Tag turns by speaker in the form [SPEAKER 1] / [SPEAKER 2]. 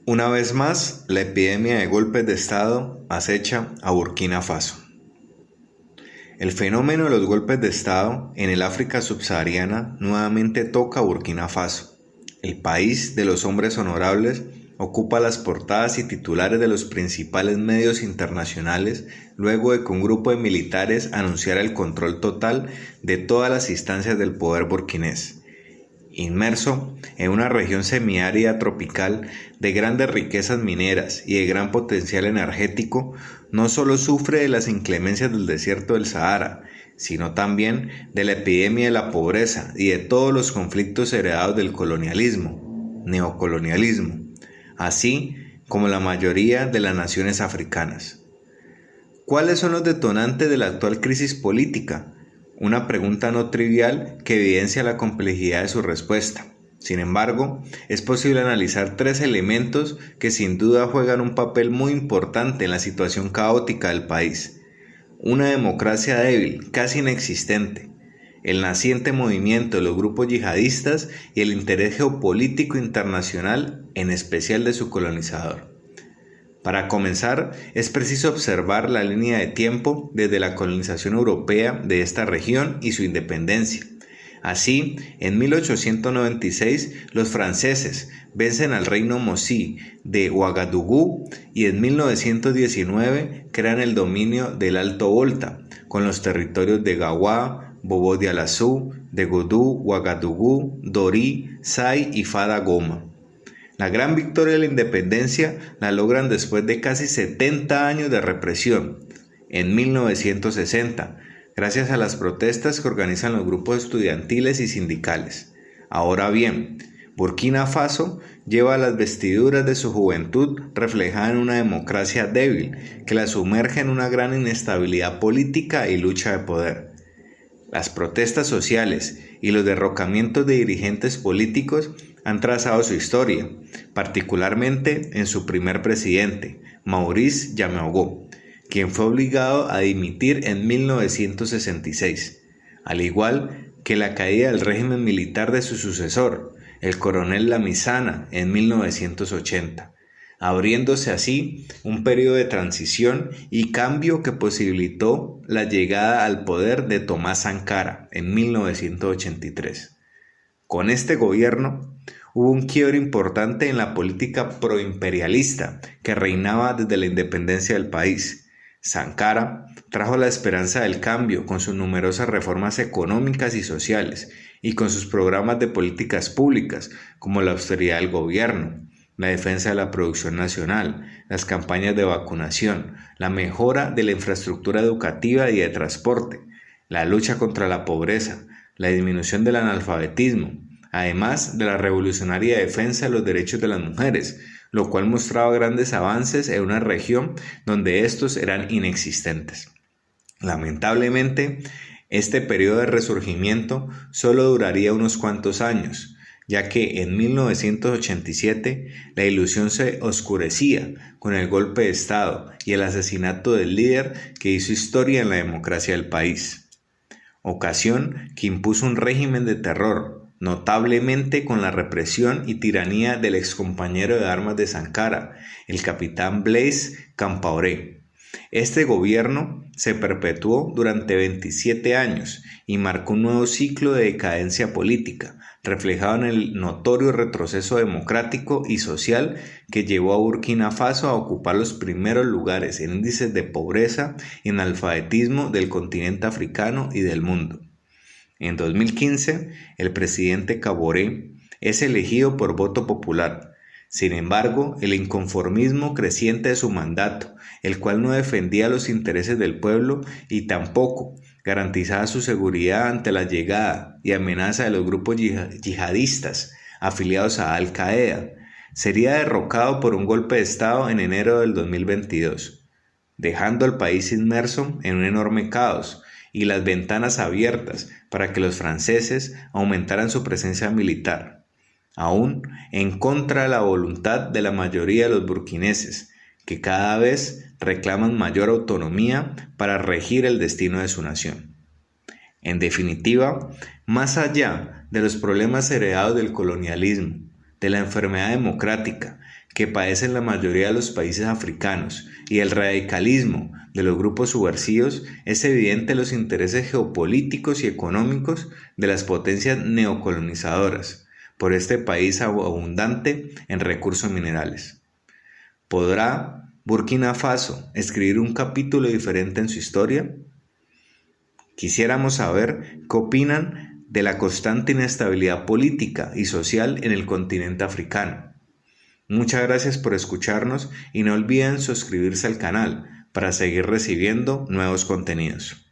[SPEAKER 1] Una vez más, la epidemia de golpes de Estado acecha a Burkina Faso. El fenómeno de los golpes de Estado en el África subsahariana nuevamente toca a Burkina Faso. El país de los hombres honorables ocupa las portadas y titulares de los principales medios internacionales luego de que un grupo de militares anunciara el control total de todas las instancias del poder burkinés. Inmerso en una región semiárida tropical de grandes riquezas mineras y de gran potencial energético, no solo sufre de las inclemencias del desierto del Sahara, sino también de la epidemia de la pobreza y de todos los conflictos heredados del colonialismo, neocolonialismo, así como la mayoría de las naciones africanas. ¿Cuáles son los detonantes de la actual crisis política? Una pregunta no trivial que evidencia la complejidad de su respuesta. Sin embargo, es posible analizar tres elementos que sin duda juegan un papel muy importante en la situación caótica del país. Una democracia débil, casi inexistente, el naciente movimiento de los grupos yihadistas y el interés geopolítico internacional, en especial de su colonizador. Para comenzar, es preciso observar la línea de tiempo desde la colonización europea de esta región y su independencia. Así, en 1896, los franceses vencen al reino Mossi de Ouagadougou y en 1919 crean el dominio del Alto Volta, con los territorios de Gawa, Bobo-Dioulasso, de Godou, Ouagadougou, Dori, Sai y Fada Goma. La gran victoria de la independencia la logran después de casi 70 años de represión, en 1960, gracias a las protestas que organizan los grupos estudiantiles y sindicales. Ahora bien, Burkina Faso lleva las vestiduras de su juventud reflejada en una democracia débil que la sumerge en una gran inestabilidad política y lucha de poder. Las protestas sociales y los derrocamientos de dirigentes políticos han trazado su historia, particularmente en su primer presidente, Maurice Yameogo, quien fue obligado a dimitir en 1966, al igual que la caída del régimen militar de su sucesor, el coronel Lamizana, en 1980, abriéndose así un periodo de transición y cambio que posibilitó la llegada al poder de Thomas Sankara en 1983. Con este gobierno hubo un quiebre importante en la política proimperialista que reinaba desde la independencia del país. Sankara trajo la esperanza del cambio con sus numerosas reformas económicas y sociales y con sus programas de políticas públicas como la austeridad del gobierno, la defensa de la producción nacional, las campañas de vacunación, la mejora de la infraestructura educativa y de transporte, la lucha contra la pobreza, la disminución del analfabetismo, además de la revolucionaria defensa de los derechos de las mujeres, lo cual mostraba grandes avances en una región donde estos eran inexistentes. Lamentablemente, este periodo de resurgimiento solo duraría unos cuantos años, ya que en 1987 la ilusión se oscurecía con el golpe de Estado y el asesinato del líder que hizo historia en la democracia del país. Ocasión que impuso un régimen de terror, notablemente con la represión y tiranía del excompañero de armas de Sankara, el capitán Blaise Compaoré. Este gobierno se perpetuó durante 27 años y marcó un nuevo ciclo de decadencia política, reflejado en el notorio retroceso democrático y social que llevó a Burkina Faso a ocupar los primeros lugares en índices de pobreza y analfabetismo del continente africano y del mundo. En 2015, el presidente Kaboré es elegido por voto popular. Sin embargo, el inconformismo creciente de su mandato, el cual no defendía los intereses del pueblo y tampoco garantizaba su seguridad ante la llegada y amenaza de los grupos yihadistas afiliados a Al-Qaeda, sería derrocado por un golpe de Estado en enero del 2022, dejando al país inmerso en un enorme caos y las ventanas abiertas para que los franceses aumentaran su presencia militar, aún en contra de la voluntad de la mayoría de los burkineses, que cada vez reclaman mayor autonomía para regir el destino de su nación. En definitiva, más allá de los problemas heredados del colonialismo, de la enfermedad democrática que padecen la mayoría de los países africanos y el radicalismo de los grupos subversivos, es evidente los intereses geopolíticos y económicos de las potencias neocolonizadoras por este país abundante en recursos minerales. ¿Podrá Burkina Faso escribir un capítulo diferente en su historia? Quisiéramos saber qué opinan de la constante inestabilidad política y social en el continente africano. Muchas gracias por escucharnos y no olviden suscribirse al canal para seguir recibiendo nuevos contenidos.